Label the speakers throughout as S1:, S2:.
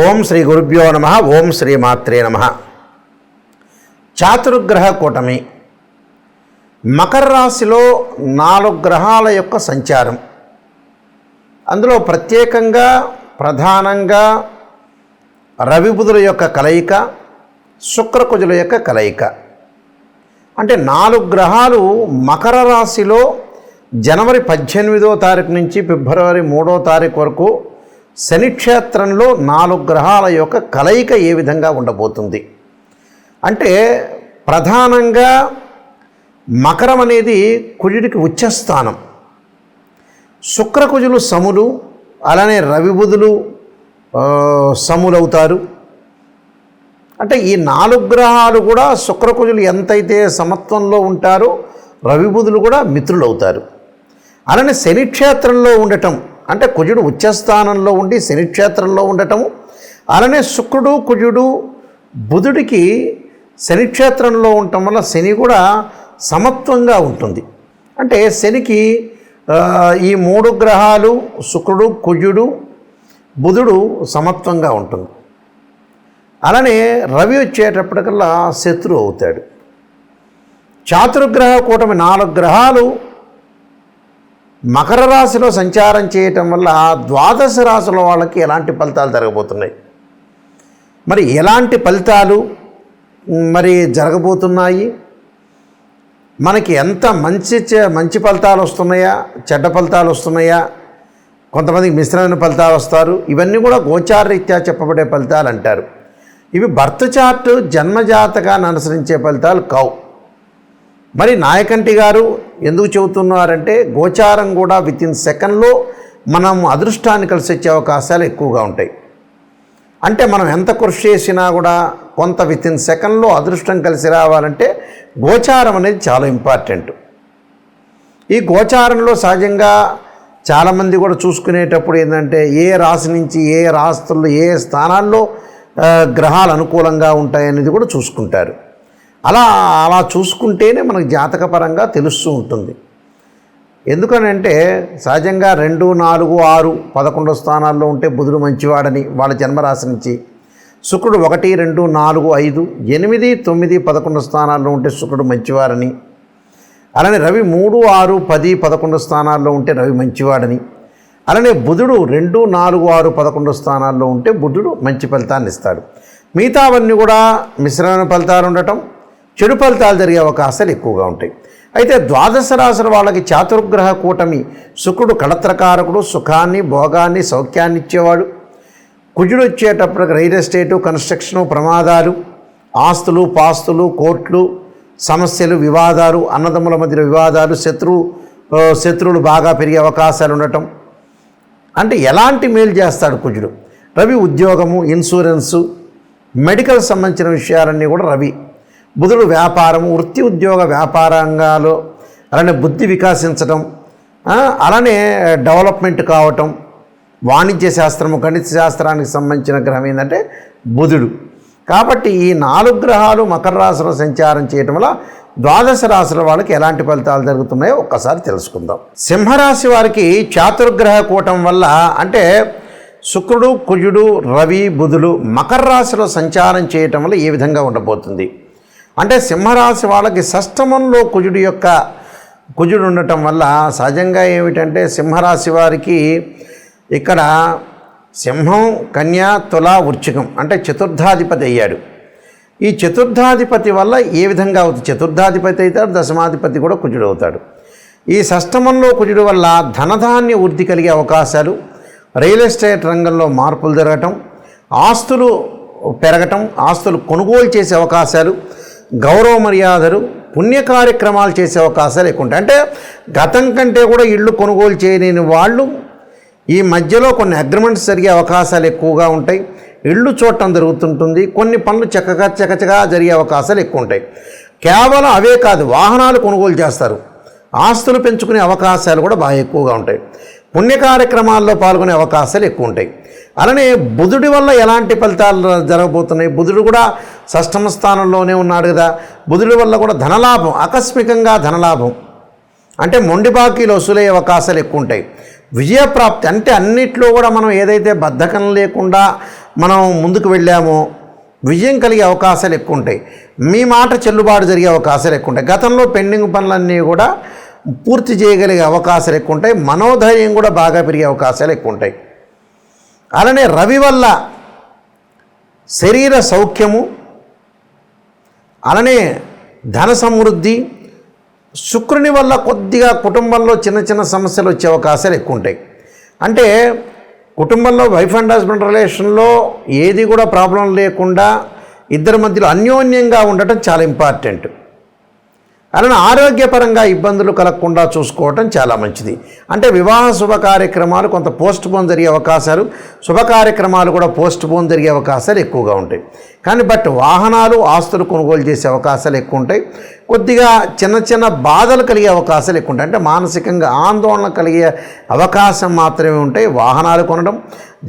S1: ఓం శ్రీ గురుభ్యో నమ. ఓం శ్రీ మాత్రే నమ. చాతుర్గ్రహ కూటమి మకర రాశిలో 4 గ్రహాల యొక్క సంచారం. అందులో ప్రత్యేకంగా ప్రధానంగా రవి బుధుల యొక్క కలయిక, శుక్రకుజుల యొక్క కలయిక. అంటే 4 గ్రహాలు మకర రాశిలో జనవరి 18వ తారీఖు నుంచి ఫిబ్రవరి 3వ తారీఖు వరకు శనిక్షేత్రంలో 4 గ్రహాల యొక్క కలయిక ఏ విధంగా ఉండబోతుంది అంటే, ప్రధానంగా మకరం అనేది కుజుడికి ఉచ్చస్థానం. శుక్రకుజులు సములు, అలానే రవి బుధులు సములవుతారు. అంటే ఈ 4 గ్రహాలు కూడా శుక్రకుజులు ఎంతైతే సమత్వంలో ఉంటారో రవి బుధులు కూడా మిత్రులు అవుతారు. అలానే శనిక్షేత్రంలో ఉండటం అంటే కుజుడు ఉచ్చస్థానంలో ఉండి శనిక్షేత్రంలో ఉండటము, అలానే శుక్రుడు కుజుడు బుధుడికి శనిక్షేత్రంలో ఉండటం వల్ల శని కూడా సమత్వంగా ఉంటుంది. అంటే శనికి ఈ 3 గ్రహాలు శుక్రుడు కుజుడు బుధుడు సమత్వంగా ఉంటుంది. అలానే రవి వచ్చేటప్పటికల్లా శత్రువు అవుతాడు. చాతుర్గ్రహ కూటమి 4 గ్రహాలు మకర రాశిలో సంచారం చేయటం వల్ల ద్వాదశ రాశుల వాళ్ళకి ఎలాంటి ఫలితాలు జరగబోతున్నాయి, మరి ఎలాంటి ఫలితాలు మరి జరగబోతున్నాయి, మనకి ఎంత మంచి ఫలితాలు వస్తున్నాయా, చెడ్డ ఫలితాలు వస్తున్నాయా, కొంతమందికి మిశ్రమైన ఫలితాలు వస్తారు. ఇవన్నీ కూడా గోచారరీత్యా చెప్పబడే ఫలితాలు అంటారు. ఇవి బర్త్ చార్ట్ జన్మజాతకాన్ని అనుసరించే ఫలితాలు కావు. మరి నాయకంటి గారు ఎందుకు చెబుతున్నారంటే, గోచారం కూడా వితిన్ సెకండ్లో మనం అదృష్టాన్ని కలిసి వచ్చే అవకాశాలు ఎక్కువగా ఉంటాయి. అంటే మనం ఎంత కృషి చేసినా కూడా కొంత వితిన్ సెకండ్లో అదృష్టం కలిసి రావాలంటే గోచారం అనేది చాలా ఇంపార్టెంట్. ఈ గోచారంలో సహజంగా చాలామంది కూడా చూసుకునేటప్పుడు ఏంటంటే, ఏ రాశి నుంచి ఏ రాశుల్లో ఏ స్థానాల్లో గ్రహాలు అనుకూలంగా ఉంటాయనేది కూడా చూసుకుంటారు. అలా చూసుకుంటేనే మనకు జాతకపరంగా తెలుస్తూ ఉంటుంది. ఎందుకనంటే సహజంగా 2, 4, 6, 11 స్థానాల్లో ఉంటే బుధుడు మంచివాడని వాళ్ళ జన్మరాశి నుంచి, శుక్రుడు 1, 2, 4, 5, 8, 9, 11 స్థానాల్లో ఉంటే శుక్రుడు మంచివారని, అలానే రవి 3, 6, 10, 11 స్థానాల్లో ఉంటే రవి మంచివాడని, అలానే బుధుడు 2, 4, 6, 11 స్థానాల్లో ఉంటే బుధుడు మంచి ఫలితాన్ని ఇస్తాడు. మిగతావన్నీ కూడా మిశ్రమైన ఫలితాలు ఉండటం, చెడు ఫలితాలు జరిగే అవకాశాలు ఎక్కువగా ఉంటాయి. అయితే ద్వాదశ రాశుల వాళ్ళకి చాతుర్గ్రహ కూటమి శుక్రుడు కళత్రకారకుడు, సుఖాన్ని భోగాన్ని సౌఖ్యాన్ని ఇచ్చేవాడు. కుజుడు వచ్చేటప్పటికి రియల్ ఎస్టేటు, కన్స్ట్రక్షను, ప్రమాదాలు, ఆస్తులు పాస్తులు, కోర్టులు, సమస్యలు, వివాదాలు, అన్నదమ్ముల మధ్య వివాదాలు, శత్రువులు బాగా పెరిగే అవకాశాలు ఉండటం. అంటే ఎలాంటి మేలు చేస్తాడు కుజుడు? రవి ఉద్యోగము, ఇన్సూరెన్సు, మెడికల్ సంబంధించిన విషయాలన్నీ కూడా రవి. బుధుడు వ్యాపారము, వృత్తి ఉద్యోగ వ్యాపార రంగాలు, అలానే బుద్ధి వికాసించడం, అలానే డెవలప్మెంట్ కావటం, వాణిజ్య శాస్త్రము, గణిత శాస్త్రానికి సంబంధించిన గ్రహం ఏంటంటే బుధుడు. కాబట్టి ఈ 4 గ్రహాలు మకర రాశిలో సంచారం చేయటం వల్ల ద్వాదశ రాశుల వాళ్ళకి ఎలాంటి ఫలితాలు జరుగుతున్నాయో ఒక్కసారి తెలుసుకుందాం. సింహరాశి వారికి చాతుర్గ్రహ కూటం వల్ల అంటే శుక్రుడు కుజుడు రవి బుధులు మకర రాశిలో సంచారం చేయటం వల్ల ఏ విధంగా ఉండబోతుంది అంటే, సింహరాశి వాళ్ళకి షష్టమంలో కుజుడు ఉండటం వల్ల సహజంగా ఏమిటంటే సింహరాశి వారికి ఇక్కడ సింహం, కన్య, తుల, వృశ్చికం అంటే చతుర్థాధిపతి అయ్యాడు. ఈ చతుర్థాధిపతి వల్ల ఏ విధంగా అవుతుంది? చతుర్థాధిపతి అవుతాడు, దశమాధిపతి కూడా కుజుడు అవుతాడు. ఈ షష్టమంలో కుజుడు వల్ల ధనధాన్య వృద్ధి కలిగే అవకాశాలు, రియల్ ఎస్టేట్ రంగంలో మార్పులు జరగటం, ఆస్తులు పెరగటం, ఆస్తులు కొనుగోలు చేసే అవకాశాలు, గౌరవ మర్యాదలు, పుణ్య కార్యక్రమాలు చేసే అవకాశాలు ఎక్కువ ఉంటాయి. అంటే గతం కంటే కూడా ఇళ్ళు కొనుగోలు చేయలేని వాళ్ళు ఈ మధ్యలో కొన్ని అగ్రిమెంట్స్ జరిగే అవకాశాలు ఎక్కువగా ఉంటాయి. ఇళ్ళు చూడటం జరుగుతుంటుంది. కొన్ని పనులు చకచకా జరిగే అవకాశాలు ఎక్కువ ఉంటాయి. కేవలం అవే కాదు, వాహనాలు కొనుగోలు చేస్తారు, ఆస్తులు పెంచుకునే అవకాశాలు కూడా బాగా ఎక్కువగా ఉంటాయి. పుణ్య కార్యక్రమాల్లో పాల్గొనే అవకాశాలు ఎక్కువ ఉంటాయి. అలానే బుధుడి వల్ల ఎలాంటి ఫలితాలు జరగబోతున్నాయి? బుధుడు కూడా షష్టమ స్థానంలోనే ఉన్నాడు కదా. బుధుడి వల్ల కూడా ధనలాభం, ఆకస్మికంగా ధనలాభం, అంటే మొండి బాకీలు వసూలయ్యే అవకాశాలు ఎక్కువ ఉంటాయి. విజయప్రాప్తి అంటే అన్నిట్లో కూడా మనం ఏదైతే బద్ధకం లేకుండా మనం ముందుకు వెళ్ళామో విజయం కలిగే అవకాశాలు ఎక్కువ ఉంటాయి. మీ మాట చెల్లుబాటు జరిగే అవకాశాలు ఎక్కువ ఉంటాయి. గతంలో పెండింగ్ పనులన్నీ కూడా పూర్తి చేయగలిగే అవకాశాలు ఎక్కువ ఉంటాయి. మనోధైర్యం కూడా బాగా పెరిగే అవకాశాలు ఎక్కువ ఉంటాయి. అలానే రవి వల్ల శరీర సౌఖ్యము, అలానే ధన సమృద్ధి, శుక్రుని వల్ల కొద్దిగా కుటుంబంలో చిన్న చిన్న సమస్యలు వచ్చే అవకాశాలు ఎక్కువ ఉంటాయి. అంటే కుటుంబంలో వైఫ్ అండ్ హస్బెండ్ రిలేషన్లో ఏది కూడా ప్రాబ్లం లేకుండా ఇద్దరి మధ్యలో అన్యోన్యంగా ఉండటం చాలా ఇంపార్టెంట్. అలానే ఆరోగ్యపరంగా ఇబ్బందులు కలగకుండా చూసుకోవటం చాలా మంచిది. అంటే వివాహ శుభ కార్యక్రమాలు కొంత పోస్ట్ పోన్ జరిగే అవకాశాలు, శుభ కార్యక్రమాలు కూడా పోస్ట్ పోన్ జరిగే అవకాశాలు ఎక్కువగా ఉంటాయి. కానీ వాహనాలు ఆస్తులు కొనుగోలు చేసే అవకాశాలు ఎక్కువ ఉంటాయి. కొద్దిగా చిన్న చిన్న బాధలు కలిగే అవకాశాలు ఎక్కువ ఉంటాయి. అంటే మానసికంగా ఆందోళన కలిగే అవకాశం మాత్రమే ఉంటాయి. వాహనాలు కొనడం,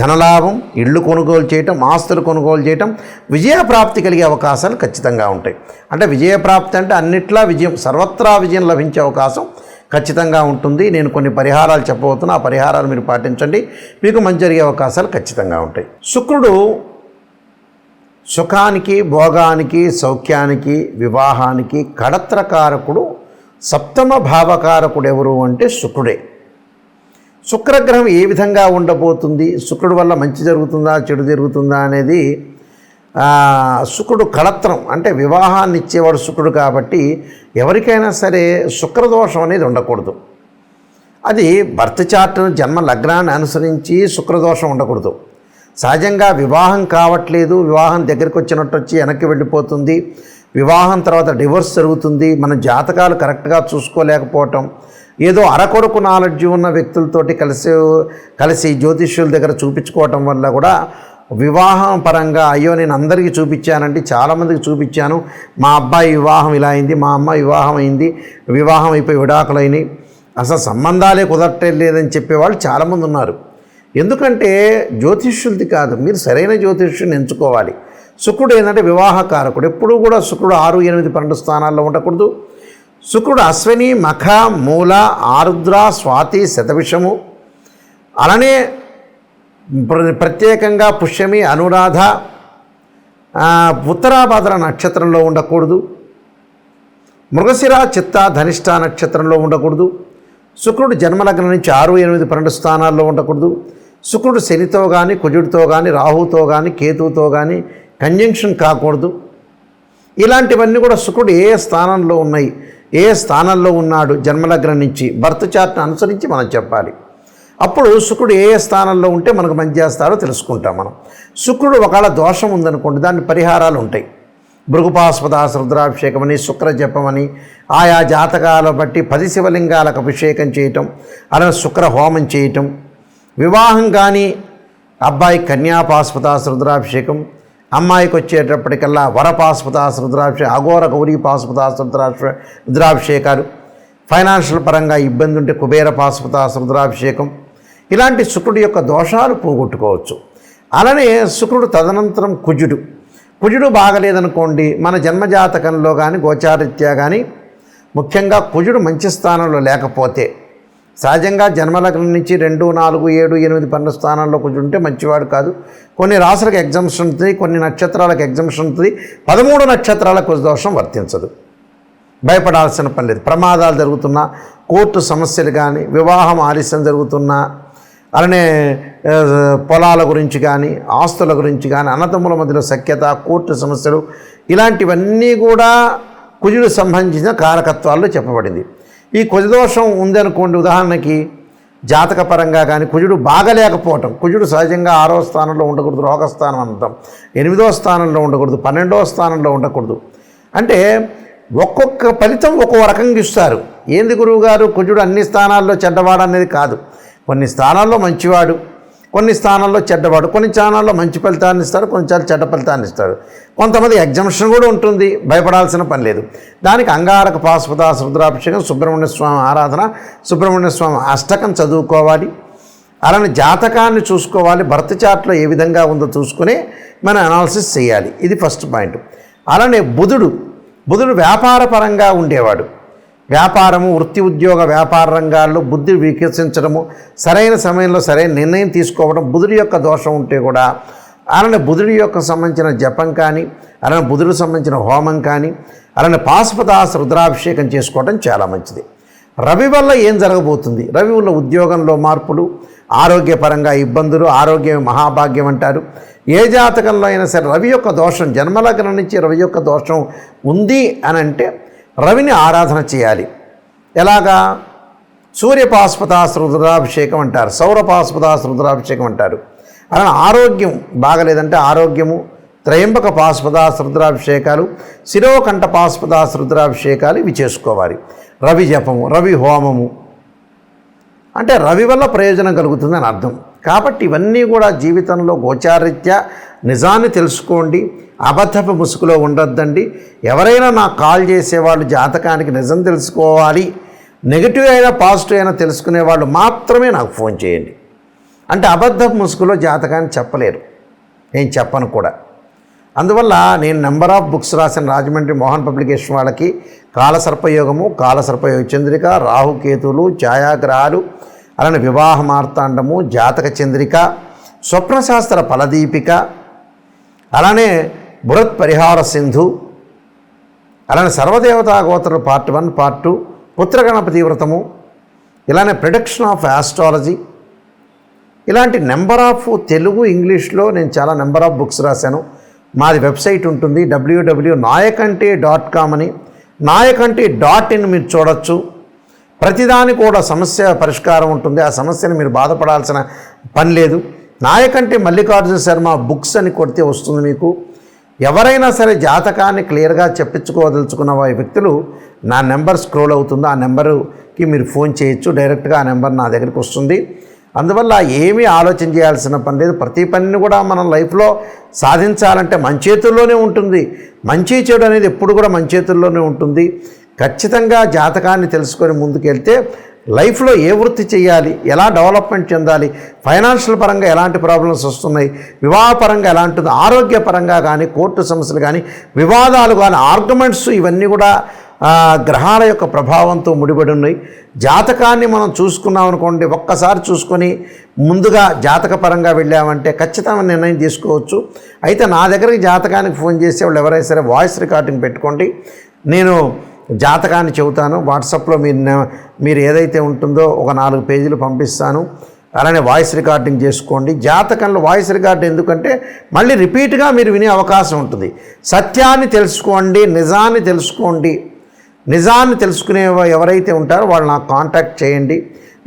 S1: ధనలాభం, ఇళ్ళు కొనుగోలు చేయటం, ఆస్తులు కొనుగోలు చేయటం, విజయప్రాప్తి కలిగే అవకాశాలు ఖచ్చితంగా ఉంటాయి. అంటే విజయప్రాప్తి అంటే అన్నిట్లా విజయం, సర్వత్రా విజయం లభించే అవకాశం ఖచ్చితంగా ఉంటుంది. నేను కొన్ని పరిహారాలు చెప్పబోతున్నా, ఆ పరిహారాలు మీరు పాటించండి, మీకు మంచి జరిగే అవకాశాలు ఖచ్చితంగా ఉంటాయి. శుక్రుడు సుఖానికి, భోగానికి, సౌఖ్యానికి, వివాహానికి కడత్రకారకుడు. సప్తమ భావకారకుడు ఎవరు అంటే శుక్రుడే. శుక్రగ్రహం ఏ విధంగా ఉండబోతుంది, శుక్రుడు వల్ల మంచి జరుగుతుందా చెడు జరుగుతుందా అనేది శుక్రుడు కళత్రం అంటే వివాహాన్ని ఇచ్చేవాడు శుక్రుడు కాబట్టి ఎవరికైనా సరే శుక్రదోషం అనేది ఉండకూడదు. అది బర్త్ చార్ట్ను జన్మ లగ్నాన్ని అనుసరించి శుక్రదోషం ఉండకూడదు. సహజంగా వివాహం కావట్లేదు, వివాహం దగ్గరికి వచ్చినట్టు వచ్చి వెనక్కి వెళ్ళిపోతుంది, వివాహం తర్వాత డివోర్స్ జరుగుతుంది, మన జాతకాలు కరెక్ట్గా చూసుకోలేకపోవటం, ఏదో అరకొరకు నాలెడ్జ్ ఉన్న వ్యక్తులతోటి కలిసి జ్యోతిష్యుల దగ్గర చూపించుకోవటం వల్ల కూడా వివాహం పరంగా అయ్యో నేను అందరికీ చూపించానండి, చాలామందికి చూపించాను, మా అబ్బాయి వివాహం ఇలా అయింది, మా అమ్మాయి వివాహం అయింది, వివాహం అయిపోయి విడాకులైనవి, అసలు సంబంధాలే కుదరట్లేదని చెప్పేవాళ్ళు చాలామంది ఉన్నారు. ఎందుకంటే జ్యోతిష్యులది కాదు, మీరు సరైన జ్యోతిష్యుని ఎంచుకోవాలి. శుక్రుడు ఏంటంటే వివాహకారకుడు. ఎప్పుడూ కూడా శుక్రుడు 6, 8, 12 స్థానాల్లో ఉండకూడదు. శుక్రుడు అశ్విని, మఖ, మూల, ఆరుద్ర, స్వాతి, శతభిషము, అలానే ప్రత్యేకంగా పుష్యమి, అనురాధ, ఉత్తరాభాద్ర నక్షత్రంలో ఉండకూడదు. మృగశిర, చిత్త, ధనిష్ట నక్షత్రంలో ఉండకూడదు. శుక్రుడు జన్మలగ్నం నుంచి 6, 8, 12 స్థానాల్లో ఉండకూడదు. శుక్రుడు శనితో కానీ, కుజుడితో కానీ, రాహుతో కానీ, కేతువుతో కానీ కంజంక్షన్ కాకూడదు. ఇలాంటివన్నీ కూడా శుక్రుడు ఏ స్థానంలో ఉన్నాయి, ఏ స్థానంలో ఉన్నాడు జన్మలగ్నం నుంచి బర్త్ చార్ట్ని అనుసరించి మనం చెప్పాలి. అప్పుడు శుక్రుడు ఏ స్థానంలో ఉంటే మనకు మంచి చేస్తాడో తెలుసుకుంటాం మనం. శుక్రుడు ఒకవేళ దోషం ఉందనుకోండి, దాని పరిహారాలు ఉంటాయి. భృగుపాస్పదాస రుద్రాభిషేకమని, శుక్ర జపమని, ఆయా జాతకాల బట్టి 10 శివలింగాలకు అభిషేకం చేయటం, అలానే శుక్ర హోమం చేయటం, వివాహం కానీ అబ్బాయి కన్యాపాస్పదాస రుద్రాభిషేకం, అమ్మాయికి వచ్చేటప్పటికల్లా వరపాస్పదాస రుద్రాభిషేకం, అఘోర గౌరీ పాస్పదాస రుద్రాభిషేకాలు, ఫైనాన్షియల్ పరంగా ఇబ్బంది ఉంటే కుబేర పాస్పదాస రుద్రాభిషేకం, ఇలాంటి శుక్రుడి యొక్క దోషాలు పోగొట్టుకోవచ్చు. అలానే శుక్రుడు తదనంతరం కుజుడు బాగలేదనుకోండి, మన జన్మజాతకంలో కానీ గోచారీత్యా కానీ ముఖ్యంగా కుజుడు మంచి స్థానంలో లేకపోతే, సహజంగా జన్మలగ్నం నుంచి 2, 4, 7, 8, 12 స్థానాల్లో కుజుడు ఉంటే మంచివాడు కాదు. కొన్ని రాసులకు ఎగ్జామ్షన్ ఉంటుంది, కొన్ని నక్షత్రాలకు ఎగ్జామ్షన్ ఉంటుంది. 13 నక్షత్రాలకు కుజ దోషం వర్తించదు. భయపడాల్సిన పని లేదు. ప్రమాదాలు జరుగుతున్నా, కోర్టు సమస్యలు కానీ, వివాహం ఆలస్యం జరుగుతున్నా, అలానే పొలాల గురించి కానీ, ఆస్తుల గురించి కానీ, అన్నదమ్ముల మధ్యలో సఖ్యత, కోర్టు సమస్యలు, ఇలాంటివన్నీ కూడా కుజుడు సంబంధించిన కారకత్వాల్లో చెప్పబడింది. ఈ కుజదోషం ఉందనుకోండి, ఉదాహరణకి జాతకపరంగా కానీ కుజుడు బాగలేకపోవటం, కుజుడు సహజంగా 6వ స్థానంలో ఉండకూడదు, రోగస్థానం అంటాం, 8వ స్థానంలో ఉండకూడదు, 12వ స్థానంలో ఉండకూడదు. అంటే ఒక్కొక్క ఫలితం ఒక్కో రకంగా ఇస్తారు. ఏంది గురువుగారు కుజుడు అన్ని స్థానాల్లో చెడ్డవాడు అనేది కాదు. కొన్ని స్థానాల్లో మంచివాడు, కొన్ని స్థానాల్లో చెడ్డవాడు, కొన్ని స్థానాల్లో మంచి ఫలితాన్ని ఇస్తాడు, కొన్నిసార్లు చెడ్డ ఫలితాన్ని ఇస్తాడు. కొంతమంది ఎగ్జామ్షన్ కూడా ఉంటుంది, భయపడాల్సిన పని లేదు. దానికి అంగారక పాశుపతాస రుద్రాభిషేకం, సుబ్రహ్మణ్య స్వామి ఆరాధన, సుబ్రహ్మణ్య స్వామి అష్టకం చదువుకోవాలి. అలానే జాతకాన్ని చూసుకోవాలి, బర్త్ చార్ట్లో ఏ విధంగా ఉందో చూసుకుని మనం అనాలిసిస్ చేయాలి. ఇది ఫస్ట్ పాయింట్. అలానే బుధుడు వ్యాపారపరంగా ఉండేవాడు. వ్యాపారము, వృత్తి, ఉద్యోగ, వ్యాపార రంగాల్లో బుద్ధి వికసించడము, సరైన సమయంలో సరైన నిర్ణయం తీసుకోవడం, బుధుడి యొక్క దోషం ఉంటే కూడా అలానే బుధుడి యొక్క సంబంధించిన జపం కానీ, అలానే బుధుడికి సంబంధించిన హోమం కానీ, అలానే పాశుపతాస రుద్రాభిషేకం చేసుకోవడం చాలా మంచిది. రవి వల్ల ఏం జరగబోతుంది? రవి వల్ల ఉద్యోగంలో మార్పులు, ఆరోగ్యపరంగా ఇబ్బందులు, ఆరోగ్యం మహాభాగ్యం అంటారు. ఏ జాతకంలో అయినా సరే రవి యొక్క దోషం, జన్మలగ్నం నుంచి రవి యొక్క దోషం ఉంది అని అంటే రవిని ఆరాధన చేయాలి. ఎలాగా? సూర్య పాశుపతాస రుద్రాభిషేకం అంటారు, సౌర పాశుపతాస రుద్రాభిషేకం అంటారు. అలా ఆరోగ్యం బాగలేదంటే ఆరోగ్యము త్రయంబక పాశుపతాస రుద్రాభిషేకాలు, శిరోకంఠ పాశుపతాస రుద్రాభిషేకాలు ఇవి చేసుకోవాలి. రవి జపము, రవి హోమము అంటే రవి వల్ల ప్రయోజనం కలుగుతుందని అర్థం. కాబట్టి ఇవన్నీ కూడా జీవితంలో గోచారీత్యా నిజాన్ని తెలుసుకోండి, అబద్ధపు ముసుగులో ఉండొద్దండి. ఎవరైనా నాకు కాల్ చేసేవాళ్ళు జాతకానికి నిజం తెలుసుకోవాలి, నెగిటివ్ అయినా పాజిటివ్ అయినా తెలుసుకునే వాళ్ళు మాత్రమే నాకు ఫోన్ చేయండి. అంటే అబద్ధపు ముసుగులో జాతకాన్ని చెప్పలేరు, నేను చెప్పను కూడా. అందువల్ల నేను నెంబర్ ఆఫ్ బుక్స్ రాసిన రాజమండ్రి మోహన్ పబ్లికేషన్ వాళ్ళకి కాలసర్పయోగము, కాలసర్పయోగ చంద్రిక, రాహుకేతువులు, ఛాయాగ్రహాలు, అలానే వివాహ మార్తాండము, జాతక చంద్రిక, స్వప్నశాస్త్ర ఫలదీపిక, అలానే బృహత్ పరిహార సింధు, అలానే సర్వదేవతా గోత్ర పార్ట్ 1, పార్ట్ 2, పుత్రగణపతి వ్రతము, ఇలానే ప్రిడిక్షన్ ఆఫ్ ఆస్ట్రాలజీ, ఇలాంటి నెంబర్ ఆఫ్ తెలుగు ఇంగ్లీష్లో నేను చాలా నెంబర్ ఆఫ్ బుక్స్ రాశాను. మాది వెబ్సైట్ ఉంటుంది www.nayakanti.com అని, nayakanti.in మీరు చూడొచ్చు. ప్రతిదాని కూడా సమస్య పరిష్కారం ఉంటుంది, ఆ సమస్యని మీరు బాధపడాల్సిన పని లేదు. నాయకంటి మల్లికార్జున శర్మ బుక్స్ అని కొడితే వస్తుంది మీకు. ఎవరైనా సరే జాతకాన్ని క్లియర్గా చెప్పించుకోదలుచుకున్న వ్యక్తులు నా నెంబర్ స్క్రోల్ అవుతుందో ఆ నెంబర్కి మీరు ఫోన్ చేయొచ్చు, డైరెక్ట్గా ఆ నెంబర్ నా దగ్గరికి వస్తుంది. అందువల్ల ఏమీ ఆలోచన చేయాల్సిన పని లేదు. ప్రతి పనిని కూడా మనం లైఫ్లో సాధించాలంటే మన చేతుల్లోనే ఉంటుంది. మంచి చెడు అనేది ఎప్పుడు కూడా మన చేతుల్లోనే ఉంటుంది. ఖచ్చితంగా జాతకాన్ని తెలుసుకొని ముందుకెళ్తే లైఫ్లో ఏ వృత్తి చేయాలి, ఎలా డెవలప్మెంట్ చెందాలి, ఫైనాన్షియల్ పరంగా ఎలాంటి ప్రాబ్లమ్స్ వస్తున్నాయి, వివాహపరంగా ఎలాంటిది, ఆరోగ్యపరంగా కానీ, కోర్టు సమస్యలు కానీ, వివాదాలు కానీ, ఆర్గ్యుమెంట్స్ ఇవన్నీ కూడా గ్రహాల యొక్క ప్రభావంతో ముడిపడి ఉన్నాయి. జాతకాన్ని మనం చూసుకున్నాం అనుకోండి, ఒక్కసారి చూసుకొని ముందుగా జాతకపరంగా వెళ్ళామంటే ఖచ్చితమైన నిర్ణయం తీసుకోవచ్చు. అయితే నా దగ్గరికి జాతకానికి ఫోన్ చేసేవాళ్ళు ఎవరైనా సరే వాయిస్ రికార్డింగ్ పెట్టుకోండి, నేను జాతకాన్ని చెబుతాను. వాట్సాప్లో మీరు ఏదైతే ఉంటుందో ఒక 4 పేజీలు పంపిస్తాను, అలానే వాయిస్ రికార్డింగ్ చేసుకోండి. జాతకంలో వాయిస్ రికార్డ్ ఎందుకంటే మళ్ళీ రిపీట్గా మీరు వినే అవకాశం ఉంటుంది. సత్యాన్ని తెలుసుకోండి, నిజాన్ని తెలుసుకోండి. నిజాన్ని తెలుసుకునే ఎవరైతే ఉంటారో వాళ్ళు నాకు కాంటాక్ట్ చేయండి.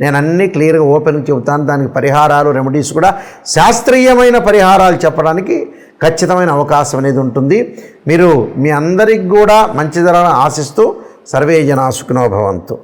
S1: నేను అన్నీ క్లియర్గా ఓపెన్గా చెబుతాను. దానికి పరిహారాలు, రెమెడీస్ కూడా శాస్త్రీయమైన పరిహారాలు చెప్పడానికి ఖచ్చితమైన అవకాశం అనేది ఉంటుంది. మీరు మీ అందరికి కూడా మంచి జరగాలని ఆశిస్తూ సర్వే జనా సుఖినో భవంతు.